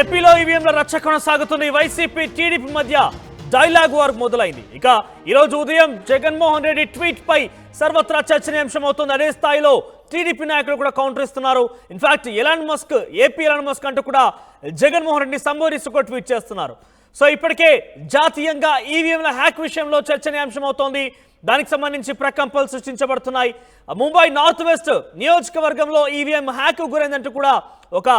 ఏపీలో ఈవీఎంల రచ్చ కొనసాగుతున్న వైసీపీ టీడీపీ మధ్య డైలాగ్ వార్ మొదలైంది. ఇక ఈరోజు ఉదయం జగన్మోహన్ రెడ్డి ట్వీట్ పై సర్వత్రా చర్చనీయాంశం అవుతుంది. అదే స్థాయిలో టీడీపీ నాయకులు కూడా కౌంటర్ ఇస్తున్నారు. ఇన్ఫాక్ట్ ఏపీ ఎలాన్ మస్క్ అంటూ కూడా జగన్మోహన్ రెడ్డిని సంబోధిస్తూ ట్వీట్ చేస్తున్నారు. సో ఇప్పటికే జాతీయంగా ఈవీఎంల హ్యాక్ విషయంలో చర్చనీయాంశం అవుతోంది. దానికి సంబంధించి ప్రకంపనలు సృష్టించబడుతున్నాయి. ముంబై నార్త్ వెస్ట్ నియోజకవర్గంలో ఈవీఎం హ్యాక్ గురైందంటూ కూడా ఒక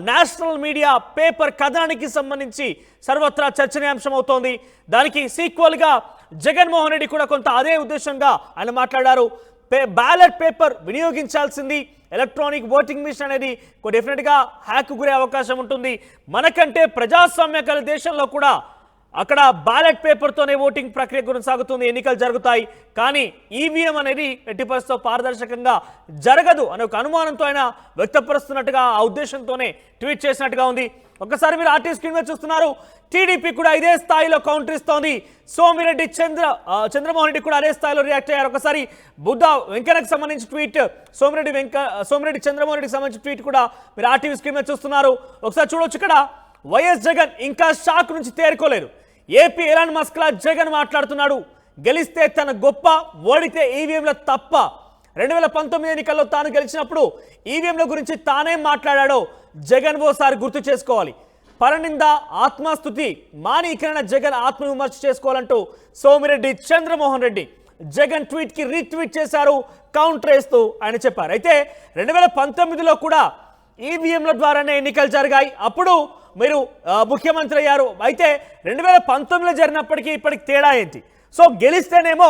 నేషనల్ మీడియా పేపర్ కథనానికి సంబంధించి సర్వత్రా చర్చనీయాంశం అవుతోంది. దానికి సీక్వెల్గా జగన్మోహన్ రెడ్డి కూడా కొంత అదే ఉద్దేశంగా ఆయన మాట్లాడారు. బ్యాలెట్ పేపర్ వినియోగించాల్సింది, ఎలక్ట్రానిక్ ఓటింగ్ మిషన్ అనేది డెఫినెట్గా హ్యాక్ గురే అవకాశం ఉంటుంది. మనకంటే ప్రజాస్వామ్య గల దేశంలో కూడా అక్కడ బ్యాలెట్ పేపర్తోనే ఓటింగ్ ప్రక్రియ కొనసాగుతుంది, ఎన్నికలు జరుగుతాయి. కానీ ఈవీఎం అనేది ఎట్టి పరిస్థితుల్లో పారదర్శకంగా జరగదు అనే ఒక అనుమానంతో ఆయన వ్యక్తపరుస్తున్నట్టుగా ఆ ఉద్దేశంతోనే ట్వీట్ చేసినట్టుగా ఉంది. ఒకసారి మీరు ఆర్టీ స్క్రీన్ మీద చూస్తున్నారు. టీడీపీ కూడా ఇదే స్థాయిలో కౌంటర్ ఇస్తోంది. సోమిరెడ్డి చంద్రమోహన్ రెడ్డి కూడా అదే స్థాయిలో రియాక్ట్ అయ్యారు. ఒకసారి బుద్ధ వెంకన్నకు సంబంధించి ట్వీట్, సోమిరెడ్డి చంద్రమోహన్ రెడ్డికి సంబంధించి ట్వీట్ కూడా మీరు ఆర్టీవీ స్క్రీన్ మీద చూస్తున్నారు. ఒకసారి చూడొచ్చు. ఇక్కడ వైఎస్ జగన్ ఇంకా షాక్ నుంచి తేరుకోలేదు. ఏపీ ఎలాన్ మస్క్ లా జగన్ మాట్లాడుతున్నాడు. గెలిస్తే తన గొప్ప, ఓడితే ఈవీఎంల తప్ప. 2019 ఎన్నికల్లో తాను గెలిచినప్పుడు ఈవీఎంల గురించి తానేం మాట్లాడాడో జగన్ ఓసారి గుర్తు చేసుకోవాలి. పరనింద, ఆత్మస్తుతి మాని ఇకైనా జగన్ ఆత్మవిమర్శ చేసుకోవాలంటూ సోమిరెడ్డి చంద్రమోహన్ రెడ్డి జగన్ ట్వీట్ కి రీట్వీట్ చేశారు. కౌంటర్ వేస్తూ ఆయన చెప్పారు. అయితే 2019లో కూడా ఈవీఎంల ద్వారానే ఎన్నికలు జరిగాయి. అప్పుడు మీరు ముఖ్యమంత్రి అయ్యారు. అయితే 2019లో జరిగినప్పటికీ ఇప్పటికి తేడా ఏంటి? సో గెలిస్తేనేమో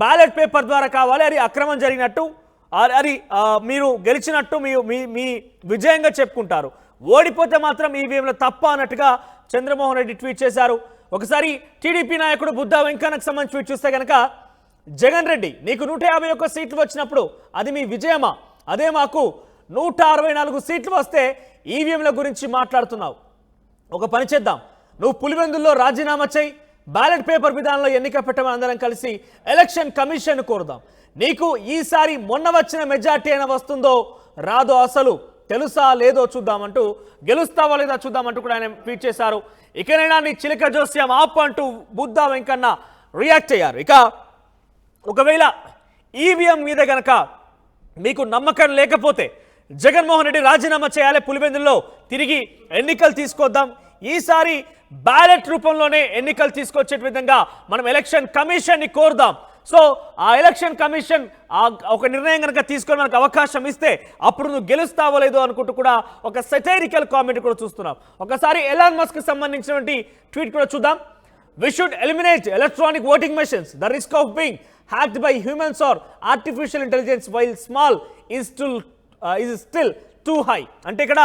బ్యాలెట్ పేపర్ ద్వారా కావాలి, అది అక్రమం జరిగినట్టు, అది మీరు గెలిచినట్టు మీ విజయంగా చెప్పుకుంటారు. ఓడిపోతే మాత్రం ఈవీఎంలో తప్ప అన్నట్టుగా చంద్రమోహన్ రెడ్డి ట్వీట్ చేశారు. ఒకసారి టీడీపీ నాయకుడు బుద్ధ వెంకన్నకు సంబంధించి ట్వీట్ చూస్తే కనుక, జగన్ రెడ్డి నీకు 151 సీట్లు వచ్చినప్పుడు అది మీ విజయమా? అదే మాకు 164 సీట్లు వస్తే ఈవీఎంల గురించి మాట్లాడుతున్నావు. ఒక పని చేద్దాం, నువ్వు పులివెందుల్లో రాజీనామా చేయి, బ్యాలెట్ పేపర్ విధానంలో ఎన్నిక పెట్టమని అందరం కలిసి ఎలక్షన్ కమిషన్ కోరుదాం. నీకు ఈసారి మొన్న వచ్చిన మెజార్టీ అయినా వస్తుందో రాదో అసలు తెలుసా లేదో చూద్దామంటూ, గెలుస్తావా లేదా చూద్దామంటూ కూడా ఆయన ట్వీట్ చేశారు. ఇకనైనా నీ చిలక జోస్యం ఆప్ అంటూ బుద్ధ వెంకన్న రియాక్ట్ అయ్యారు. ఇక ఒకవేళ ఈవీఎం మీద గనక మీకు నమ్మకం లేకపోతే జగన్మోహన్ రెడ్డి రాజీనామా చేయాలి, పులివెందుల్లో తిరిగి ఎన్నికలు తీసుకొద్దాం, ఈసారి బ్యాలెట్ రూపంలోనే ఎన్నికలు తీసుకొచ్చే విధంగా మనం ఎలక్షన్ కమిషన్ని కోరుదాం. సో ఆ ఎలక్షన్ కమిషన్ ఒక నిర్ణయం కనుక తీసుకొని మనకు అవకాశం ఇస్తే అప్పుడు నువ్వు గెలుస్తావో లేదో అనుకుంటూ కూడా ఒక సెటైరికల్ కామెంట్ కూడా చూస్తున్నాం. ఒకసారి ఎలాన్ మస్క్ సంబంధించినటువంటి ట్వీట్ కూడా చూద్దాం. We should eliminate electronic voting machines. The risk of being hacked by humans or artificial intelligence while small is still too high. అంటే ఇక్కడ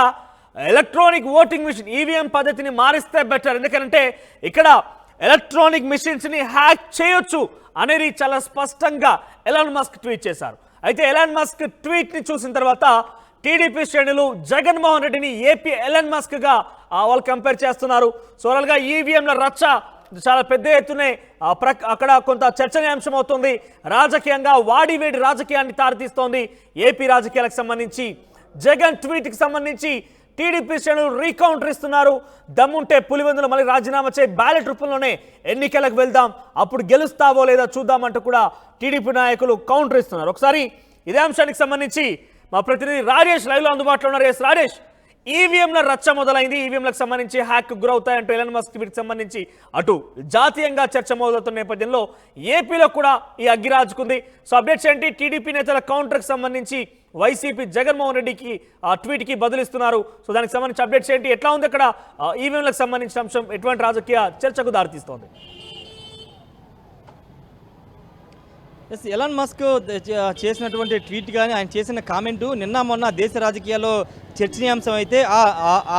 ఎలక్ట్రానిక్ ఓటింగ్ మిషన్ ఈవీఎం పద్ధతిని మారిస్తే బెటర్. ఎందుకంటే ఇక్కడ ఎలక్ట్రానిక్ మిషన్స్ని హ్యాక్ చేయొచ్చు అనేది చాలా స్పష్టంగా ఎలాన్ మస్క్ ట్వీట్ చేశారు. అయితే ఎలాన్ మస్క్ ట్వీట్ని చూసిన తర్వాత టీడీపీ శ్రేణులు జగన్మోహన్ రెడ్డిని ఏపీ ఎలాన్ మస్క్గా వాళ్ళు కంపేర్ చేస్తున్నారు. సోరల్గా ఈవీఎంల రచ్చ చాలా పెద్ద ఎత్తునే అక్కడ కొంత చర్చనీయాంశం అవుతుంది. రాజకీయంగా వాడివేడి రాజకీయాన్ని తారితీస్తోంది. ఏపీ రాజకీయాలకు సంబంధించి జగన్ ట్వీట్కి సంబంధించి టీడీపీ శ్రేణులు రీకౌంటర్ ఇస్తున్నారు. దమ్ముంటే పులివెందులు మళ్ళీ రాజీనామా చేయి, బ్యాలెట్ రూపంలోనే ఎన్నికలకు వెళ్దాం, అప్పుడు గెలుస్తావో లేదా చూద్దామంటూ కూడా టీడీపీ నాయకులు కౌంటర్ ఇస్తున్నారు. ఒకసారి ఇదే అంశానికి సంబంధించి మా ప్రతినిధి రాజేష్ లైవ్లో అందుబాటులో ఉన్నారు. రాజేష్, ఈవీఎంల రచ్చ మొదలైంది. ఈవీఎంలకు సంబంధించి హ్యాక్ గురవుతాయంటూ ఎలాన్ మస్క్ వీటికి సంబంధించి అటు జాతీయంగా చర్చ మొదలవుతున్న నేపథ్యంలో ఏపీలో కూడా ఈ అగ్గి రాజుకుంది. సో అప్డేట్స్ ఏంటి? టీడీపీ నేతల కౌంటర్కి సంబంధించి వైసీపీ జగన్మోహన్ రెడ్డికి ట్వీట్కి బదులిస్తున్నారు. సో దానికి సంబంధించి అప్డేట్స్ ఏంటి? ఎట్లా ఉంది అక్కడ ఈవీఎంలకు సంబంధించిన అంశం? ఎటువంటి రాజకీయ చర్చకు దారితీస్తోంది? ఎలాన్ మస్క్ చేసినటువంటి ట్వీట్ కానీ ఆయన చేసిన కామెంటు నిన్న మొన్న దేశ రాజకీయాల్లో చర్చనీయాంశం అయితే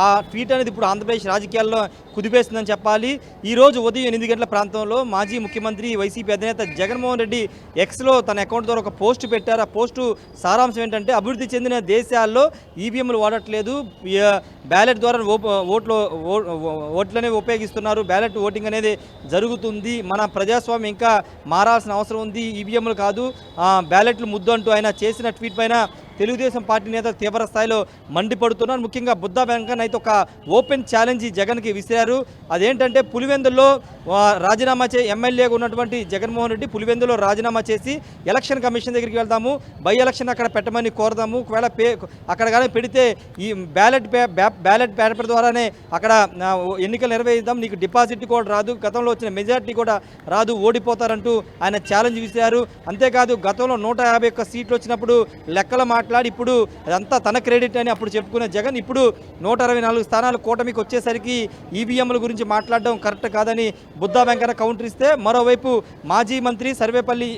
ఆ ట్వీట్ అనేది ఇప్పుడు ఆంధ్రప్రదేశ్ రాజకీయాల్లో కుదిపేస్తుందని చెప్పాలి. ఈరోజు ఉదయం 8 గంటల ప్రాంతంలో మాజీ ముఖ్యమంత్రి వైసీపీ అధినేత జగన్మోహన్ రెడ్డి ఎక్స్లో తన అకౌంట్ ద్వారా ఒక పోస్ట్ పెట్టారు. ఆ పోస్టు సారాంశం ఏంటంటే, అభివృద్ధి చెందిన దేశాల్లో ఈవీఎంలు వాడట్లేదు, బ్యాలెట్ ద్వారా ఓట్లనే ఉపయోగిస్తున్నారు, బ్యాలెట్ ఓటింగ్ అనేది జరుగుతుంది, మన ప్రజాస్వామ్యం ఇంకా మారాల్సిన అవసరం ఉంది, ఈవీఎంలు కాదు బ్యాలెట్లు ముద్దు అంటూ ఆయన చేసిన ట్వీట్ పైన తెలుగుదేశం పార్టీ నేతలు తీవ్ర స్థాయిలో మండిపడుతున్నారు. ముఖ్యంగా బుద్ధా వెంకన్న అయితే ఒక ఓపెన్ ఛాలెంజ్ జగన్కి విసిరారు. అదేంటంటే పులివెందుల్లో రాజీనామా ఎమ్మెల్యేగా ఉన్నటువంటి జగన్మోహన్ రెడ్డి పులివెందులో రాజీనామా చేసి ఎలక్షన్ కమిషన్ దగ్గరికి వెళ్దాము, బై ఎలక్షన్ అక్కడ పెట్టమని కోరదాము, ఒకవేళ అక్కడ కానీ పెడితే ఈ బ్యాలెట్ పేపర్ ద్వారానే అక్కడ ఎన్నికలు నిర్వహిద్దాం, నీకు డిపాజిట్ కూడా రాదు, గతంలో వచ్చిన మెజార్టీ కూడా రాదు, ఓడిపోతారంటూ ఆయన ఛాలెంజ్ విసిరారు. అంతేకాదు గతంలో 151 సీట్లు వచ్చినప్పుడు లెక్కలు మాట్లాడి ఇప్పుడు అదంతా తన క్రెడిట్ అని అప్పుడు చెప్పుకునే జగన్ ఇప్పుడు 124 స్థానాలు కూటమికి వచ్చేసరికి ఈవీఎంల గురించి మాట్లాడడం కరెక్ట్ కాదని బుద్ధా వెంకన్న కౌంటర్ ఇస్తే, మరోవైపు మాజీ మంత్రి సర్వేపల్లి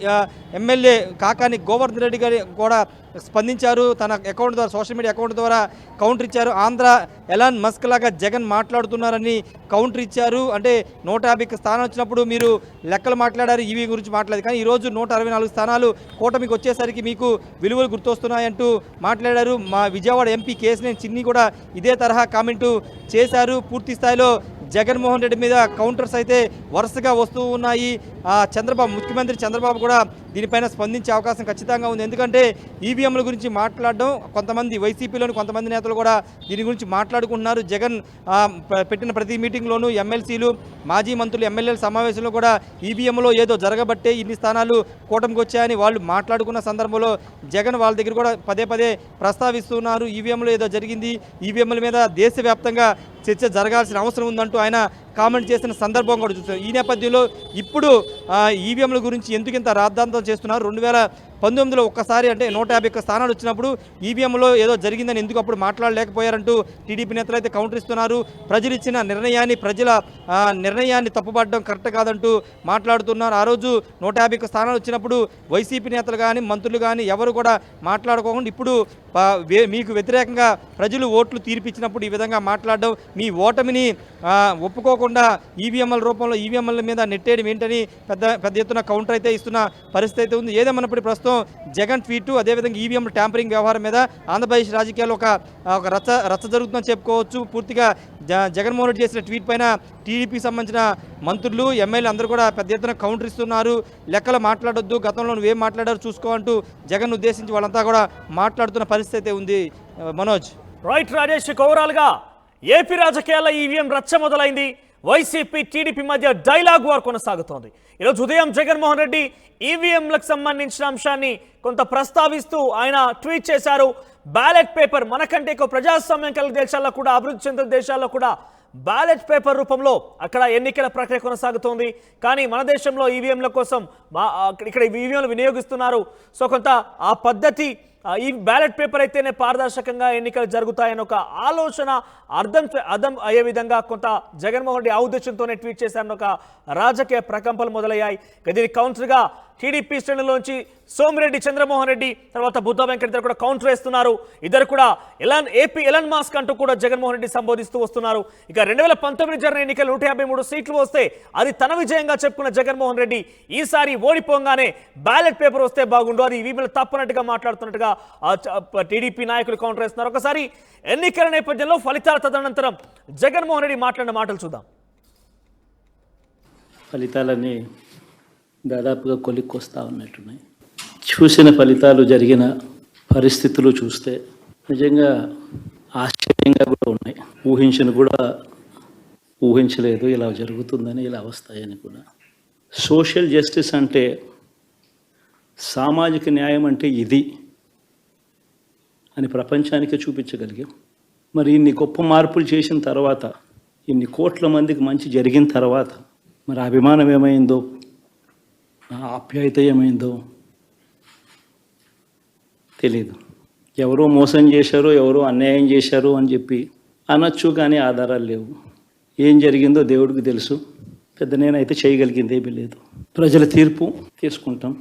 ఎమ్మెల్యే కాకాని గోవర్ధన్ రెడ్డి గారు కూడా స్పందించారు. తన అకౌంట్ ద్వారా సోషల్ మీడియా అకౌంట్ ద్వారా కౌంటర్ ఇచ్చారు. ఆంధ్ర ఎలాన్ మస్క్ లాగా జగన్ మాట్లాడుతున్నారని కౌంటర్ ఇచ్చారు. అంటే 150 స్థానం వచ్చినప్పుడు మీరు లెక్కలు మాట్లాడారు, ఈవీ గురించి మాట్లాడారు, కానీ ఈరోజు 164 స్థానాలు కూటమికి వచ్చేసరికి మీకు విలువలు గుర్తొస్తున్నాయంటూ మాట్లాడారు. మా విజయవాడ ఎంపీ కేసినేని చిన్ని కూడా ఇదే తరహా కామెంటు చేశారు. పూర్తి స్థాయిలో జగన్మోహన్ రెడ్డి మీద కౌంటర్స్ అయితే వరుసగా వస్తూ ఉన్నాయి. ముఖ్యమంత్రి చంద్రబాబు కూడా దీనిపైన స్పందించే అవకాశం ఖచ్చితంగా ఉంది. ఎందుకంటే ఈవీఎంల గురించి మాట్లాడడం కొంతమంది వైసీపీలోని కొంతమంది నేతలు కూడా దీని గురించి మాట్లాడుకుంటున్నారు. జగన్ పెట్టిన ప్రతి మీటింగ్లోనూ ఎమ్మెల్సీలు, మాజీ మంత్రులు, ఎమ్మెల్యేల సమావేశంలో కూడా ఈవీఎంలో ఏదో జరగబట్టే ఇన్ని స్థానాలు కూటమికి వచ్చాయని వాళ్ళు మాట్లాడుకున్న సందర్భంలో జగన్ వాళ్ళ దగ్గర కూడా పదే ప్రస్తావిస్తున్నారు. ఈవీఎంలో ఏదో జరిగింది, ఈవీఎంల మీద దేశవ్యాప్తంగా చర్చ జరగాల్సిన అవసరం ఉందంటూ ఆయన కామెంట్ చేసిన సందర్భం కూడా చూస్తారు. ఈ నేపథ్యంలో ఇప్పుడు ఈవీఎంల గురించి ఎందుకు ఇంత రాద్ధాంతం చేస్తున్నారు? 2019లో ఒక్కసారి అంటే 151 స్థానాలు వచ్చినప్పుడు ఈవీఎంలో ఏదో జరిగిందని ఎందుకు అప్పుడు మాట్లాడలేకపోయారంటూ టీడీపీ నేతలు అయితే కౌంటర్ ఇస్తున్నారు. ప్రజలు ఇచ్చిన ప్రజల నిర్ణయాన్ని తప్పుపడడం కరెక్ట్ కాదంటూ మాట్లాడుతున్నారు. ఆ రోజు 151 స్థానాలు వచ్చినప్పుడు వైసీపీ నేతలు కానీ మంత్రులు కానీ ఎవరు కూడా మాట్లాడుకోకుండా ఇప్పుడు మీకు వ్యతిరేకంగా ప్రజలు ఓట్లు తీర్పిచ్చినప్పుడు ఈ విధంగా మాట్లాడడం, మీ ఓటమిని ఒప్పుకోకుండా ఈవీఎంల రూపంలో ఈవీఎంల మీద నెట్టేయడం ఏంటని పెద్ద ఎత్తున కౌంటర్ అయితే ఇస్తున్న పరిస్థితి అయితే ఉంది. ఏదేమన్నప్పుడు ప్రస్తుతం జగన్ ట్వీటు, అదేవిధంగా ఈవీఎం ట్యాంపరింగ్ వ్యవహారం మీద ఆంధ్రప్రదేశ్ రాజకీయాల్లో ఒక రచ్చ జరుగుతుందని చెప్పుకోవచ్చు. పూర్తిగా జగన్మోహన్ రెడ్డి చేసిన ట్వీట్ పైన టీడీపీకి సంబంధించిన మంత్రులు, ఎమ్మెల్యేలు అందరూ కూడా పెద్ద ఎత్తున కౌంటర్ ఇస్తున్నారు. లెక్కలు మాట్లాడొద్దు, గతంలో నువ్వేం మాట్లాడారు చూసుకో అంటూ జగన్ ఉద్దేశించి వాళ్ళంతా కూడా మాట్లాడుతున్న పరిస్థితి ఉంది. మనోజ్. రైట్ రాజేష్, ఓవరాల్గా ఏపీ రాజకీయాల్లో ఈవీఎం రచ్చ మొదలైంది. వైసీపీ టీడీపీ మధ్య డైలాగ్ వార్ కొనసాగుతోంది. ఈరోజు ఉదయం జగన్మోహన్ రెడ్డి ఈవీఎంలకు సంబంధించిన అంశాన్ని కొంత ప్రస్తావిస్తూ ఆయన ట్వీట్ చేశారు. బ్యాలెట్ పేపర్ మనకంటే ఎక్కువ ప్రజాస్వామ్యం కలిగిన దేశాల్లో కూడా, అభివృద్ధి చెందిన దేశాల్లో కూడా బ్యాలెట్ పేపర్ రూపంలో అక్కడ ఎన్నికల ప్రక్రియ కొనసాగుతోంది. కానీ మన దేశంలో ఈవీఎంల కోసం ఇక్కడ ఈవీఎంలు వినియోగిస్తున్నారు. సో కొంత ఆ పద్ధతి, ఈ బ్యాలెట్ పేపర్ అయితేనే పారదర్శకంగా ఎన్నికలు జరుగుతాయని ఒక ఆలోచన అర్థం అయ్యే విధంగా కొంత జగన్మోహన్ రెడ్డి ఆ ఉద్దేశంతోనే ట్వీట్ చేశారని ఒక రాజకీయ ప్రకంపనలు మొదలయ్యాయి. దీనికి కౌంటర్గా టీడీపీ శ్రేణుల్లోంచి సోమిరెడ్డి, చంద్రమోహన్ రెడ్డి, తర్వాత బుద్ధా వెంకన్న కూడా కౌంటర్ వేస్తున్నారు. ఇద్దరు కూడా ఎలాన్ మాస్క్ అంటూ కూడా జగన్మోహన్ రెడ్డి సంబోధిస్తూ వస్తున్నారు. ఇక 2019 జరిగిన ఎన్నికలు 153 సీట్లు వస్తే అది తన విజయంగా చెప్పుకున్న జగన్మోహన్ రెడ్డి ఈసారి ఓడిపోగానే బ్యాలెట్ పేపర్ వస్తే బాగుండు, అది ఈవీఎంలు తప్పనట్టుగా మాట్లాడుతున్నట్టుగా టీడీపీ నాయకులు కౌంటర్ వేస్తున్నారు. ఒకసారి ఎన్నికల నేపథ్యంలో ఫలితాల తదనంతరం జగన్మోహన్ రెడ్డి మాట్లాడిన మాటలు చూద్దాం. ఫలితాలన్నీ దాదాపుగా కొలిక్కొస్తా ఉన్నట్టున్నాయి. చూసిన ఫలితాలు, జరిగిన పరిస్థితులు చూస్తే నిజంగా ఆశ్చర్యంగా కూడా ఉన్నాయి. ఊహించలేదు ఇలా జరుగుతుందని, ఇలా వస్తాయని కూడా. సోషల్ జస్టిస్ అంటే, సామాజిక న్యాయం అంటే ఇది అని ప్రపంచానికి చూపించగలిగాం. మరి ఇన్ని గొప్ప మార్పులు చేసిన తర్వాత, ఇన్ని కోట్ల మందికి మంచి జరిగిన తర్వాత మరి అభిమానం ఏమైందో, ఆప్యాయత ఏమైందో తెలీదు. ఎవరో మోసం చేశారో, ఎవరో అన్యాయం చేశారో అని చెప్పి అనొచ్చు, కానీ ఆధారాలు లేవు. ఏం జరిగిందో దేవుడికి తెలుసు. నేనైతే చేయగలిగింది ఏమీ లేదు. ప్రజల తీర్పు తీసుకుంటాం.